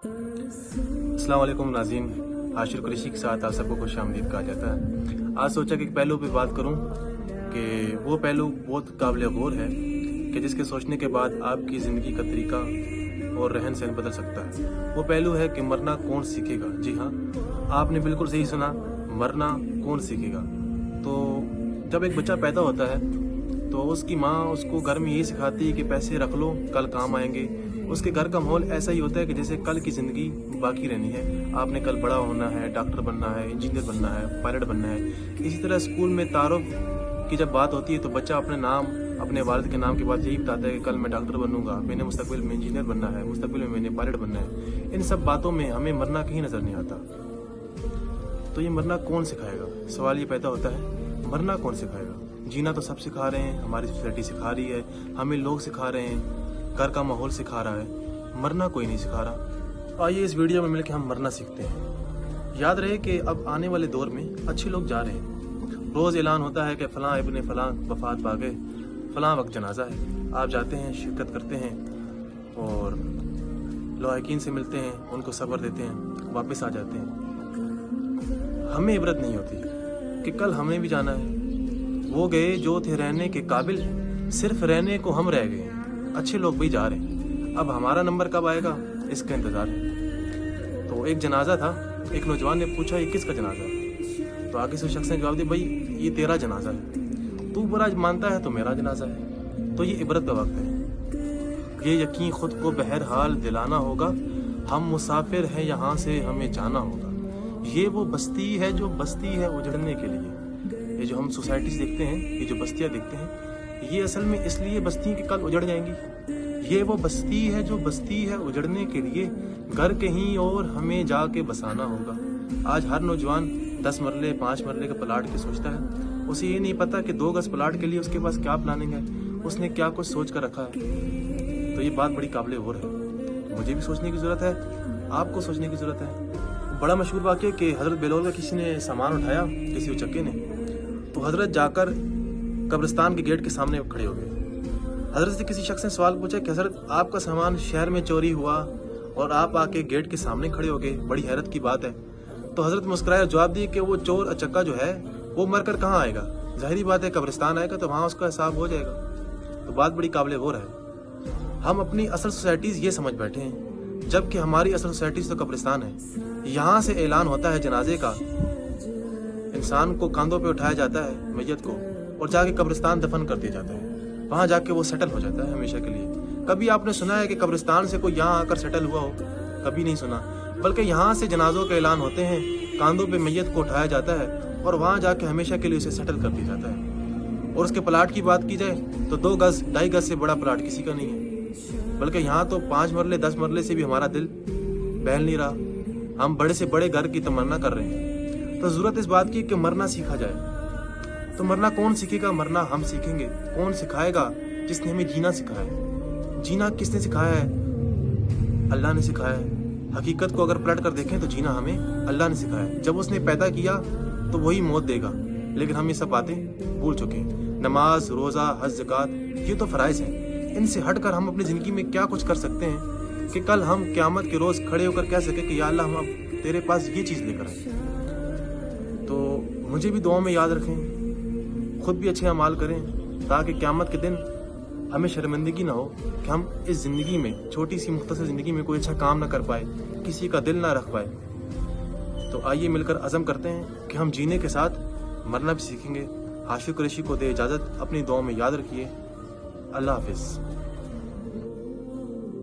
अस्सलाम वालेकुम नाज़रीन, हाशिर कुरैशी के साथ आप सबको खुश आमदीद कहा जाता है। आज सोचा कि एक पहलू पे बात करूं कि वो पहलू बहुत काबिल गौर है कि जिसके सोचने के बाद आपकी ज़िंदगी का तरीका और रहन सहन बदल सकता है। वो पहलू है कि मरना कौन सीखेगा। जी हाँ, आपने बिल्कुल सही सुना, मरना कौन सीखेगा। तो जब एक बच्चा पैदा होता है तो उसकी माँ उसको घर में यही सिखाती है कि पैसे रख लो, कल काम आएंगे। उसके घर का माहौल ऐसा ही होता है कि जैसे कल की ज़िंदगी बाकी रहनी है, आपने कल बड़ा होना है, डॉक्टर बनना है, इंजीनियर बनना है, पायलट बनना है। इसी तरह स्कूल में तारुफ की जब बात होती है तो बच्चा अपने नाम, अपने वालिद के नाम के बाद यही बताता है कि कल मैं डॉक्टर बनूंगा, मैंने मुस्तकबिल में इंजीनियर बनना है, मुस्तकबिल में मैंने पायलट बनना है। इन सब बातों में हमें मरना कहीं नज़र नहीं आता। तो ये मरना कौन सिखाएगा? सवाल ये पैदा होता है, मरना कौन सिखाएगा? जीना तो सब सिखा रहे हैं, हमारी सोसाइटी सिखा रही है, हमें लोग सिखा रहे हैं, घर का माहौल सिखा रहा है, मरना कोई नहीं सिखा रहा। आइए इस वीडियो में मिलकर हम मरना सीखते हैं। याद रहे कि अब आने वाले दौर में अच्छे लोग जा रहे हैं। रोज़ ऐलान होता है कि फ़लाँ इब्ने फ़लाँ वफ़ात पा गए, फ़लाँ वक्त जनाजा है। आप जाते हैं, शिरकत करते हैं और लवाकिन से मिलते हैं, उनको सब्र देते हैं, वापस आ जाते हैं। हमें इबरत नहीं होती कि कल हमें भी जाना है। वो गए जो थे रहने के काबिल, सिर्फ रहने को हम रह गए। अच्छे लोग भी जा रहे हैं, अब हमारा नंबर कब आएगा इसका इंतज़ार है। तो एक जनाजा था, एक नौजवान ने पूछा ये किसका जनाजा है? तो आगे से शख्स ने जवाब दिया, भाई ये तेरा जनाजा है, तू बुरा मानता है तो मेरा जनाजा है। तो ये इबरत का वक्त है। ये यकीन खुद को बहरहाल दिलाना होगा, हम मुसाफिर हैं यहाँ से हमें जाना होगा। ये वो बस्ती है जो बस्ती है उजड़ने के लिए। ये जो हम सोसाइटीज़ देखते हैं, ये जो बस्तियाँ देखते हैं, ये असल में इसलिए बस्ती कि कल उजड़ जाएंगी। ये वो बस्ती है जो बस्ती है उजड़ने के लिए, घर कहीं और हमें जाके बसाना होगा। आज हर नौजवान 10 मरले 5 मरले का प्लाट के सोचता है। उसे ये नहीं पता कि 2 गज प्लाट के लिए उसके पास क्या प्लानिंग है, उसने क्या कुछ सोच कर रखा है। तो ये बात बड़ी काबिल गौर है। मुझे भी सोचने की ज़रूरत है, आपको सोचने की ज़रूरत है। बड़ा मशहूर वाक़या कि हज़रत बेलोल का किसी ने सामान उठाया, किसी उचक्के ने, तो हज़रत जाकर कब्रिस्तान के गेट के सामने खड़े हो गए। हज़रत से किसी शख्स ने सवाल पूछा कि हज़रत आपका सामान शहर में चोरी हुआ और आप आके गेट के सामने खड़े हो गए, बड़ी हैरत की बात है। तो हज़रत मुस्कुराए जवाब दिए कि वो चोर अचक्का जो है वो मर कर कहाँ आएगा, ज़ाहिरी बात है कब्रिस्तान आएगा तो वहाँ उसका हिसाब हो जाएगा। तो बात बड़ी काबिल गौर है। हम अपनी असल सोसाइटीज़ ये समझ बैठे हैं, जबकि हमारी असल सोसाइटीज़ तो कब्रिस्तान है। यहाँ से ऐलान होता है जनाजे का, इंसान को कंधों पे उठाया जाता है मैयत को और जाके कब्रिस्तान दफन कर दिया जाता है। वहाँ जाके वो सेटल हो जाता है हमेशा के लिए। कभी आपने सुना है कि कब्रिस्तान से कोई यहाँ आकर सेटल हुआ हो? कभी नहीं सुना। बल्कि यहाँ से जनाजों के ऐलान होते हैं, कंधों पे मैयत को उठाया जाता है और वहाँ जाके हमेशा के लिए उसे सेटल कर दिया जाता है। और उसके प्लाट की बात की जाए तो 2 गज 2.5 गज से बड़ा प्लाट किसी का नहीं है। बल्कि यहाँ तो 5 मरले 10 मरले से भी हमारा दिल बहल नहीं रहा। हम बड़े से बड़े घर की तमन्ना कर रहे हैं। तो ज़रूरत इस बात की कि मरना सीखा जाए। तो मरना कौन सीखेगा? मरना हम सीखेंगे। कौन सिखाएगा? जिसने हमें जीना सिखाया है। जीना किसने सिखाया है? अल्लाह ने सिखाया है। हकीकत को अगर पलट कर देखें तो जीना हमें अल्लाह ने सिखाया है। जब उसने पैदा किया तो वही मौत देगा, लेकिन हम ये सब बातें भूल चुके हैं। नमाज, रोज़ा, हज, ज़कात, ये तो फ़राइज़ हैं। इनसे हटकर हम अपनी ज़िंदगी में क्या कुछ कर सकते हैं कि कल हम क़यामत के रोज़ खड़े होकर कह सके कि या अल्लाह हम अब तेरे पास ये चीज़ लेकर आए। तो मुझे भी दुआ में याद रखें, खुद भी अच्छे अमाल करें, ताकि क़यामत के दिन हमें शर्मिंदगी ना हो कि हम इस ज़िंदगी में, छोटी सी मुख्तसर ज़िंदगी में कोई अच्छा काम ना कर पाए, किसी का दिल ना रख पाए। तो आइए मिलकर अज़म करते हैं कि हम जीने के साथ मरना भी सीखेंगे। हाशिर कुरैशी को दे इजाज़त, अपनी दुआ में याद रखिए। अल्लाह हाफ़िज़।